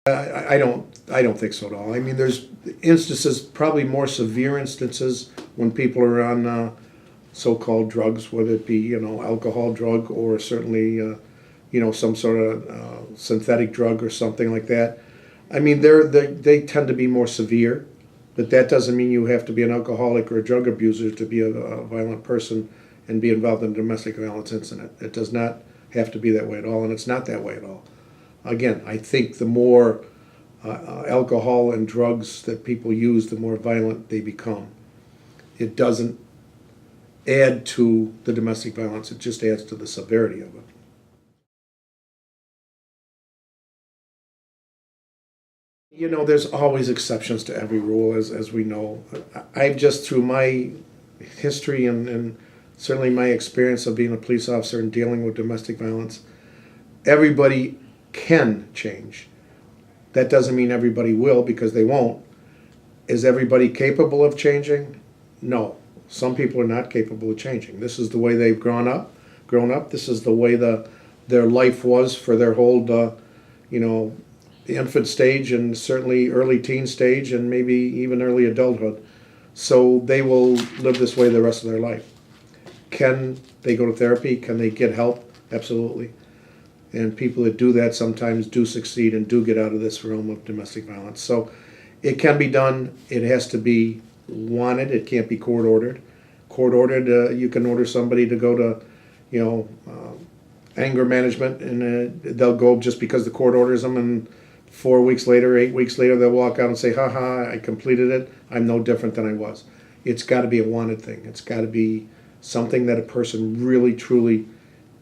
I don't think so at all. I mean, there's instances, probably more severe instances, when people are on so-called drugs, whether it be, alcohol drug, or certainly some sort of synthetic drug or something like that. I mean, they tend to be more severe, but that doesn't mean you have to be an alcoholic or a drug abuser to be a violent person and be involved in a domestic violence incident. It does not have to be that way at all, and it's not that way at all. Again, I think the more alcohol and drugs that people use, the more violent they become. It doesn't add to the domestic violence, it just adds to the severity of it. There's always exceptions to every rule, as we know. I've just, through my history and certainly my experience of being a police officer and dealing with domestic violence, everybody can change. That doesn't mean everybody will, because they won't. Is everybody capable of changing? No. Some people are not capable of changing. This is the way they've grown up. This is the way their life was for their whole, the infant stage, and certainly early teen stage, and maybe even early adulthood. So they will live this way the rest of their life. Can they go to therapy? Can they get help? Absolutely. And people that do that sometimes do succeed and do get out of this realm of domestic violence. So it can be done. It has to be wanted. It can't be court ordered. Court ordered, you can order somebody to go to, anger management, and they'll go just because the court orders them, and 4 weeks later, 8 weeks later, they'll walk out and say, ha, I completed it. I'm no different than I was. It's got to be a wanted thing. It's got to be something that a person really, truly,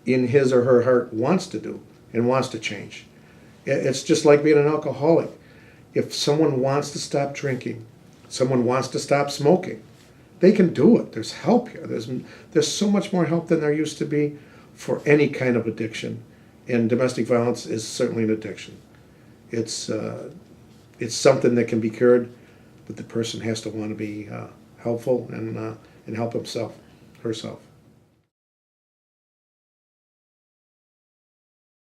in his or her heart, wants to do and wants to change. It's just like being an alcoholic. If someone wants to stop drinking, someone wants to stop smoking, they can do it. There's help here. There's so much more help than there used to be for any kind of addiction. And domestic violence is certainly an addiction. It's something that can be cured, but the person has to want to be helpful and help himself, herself.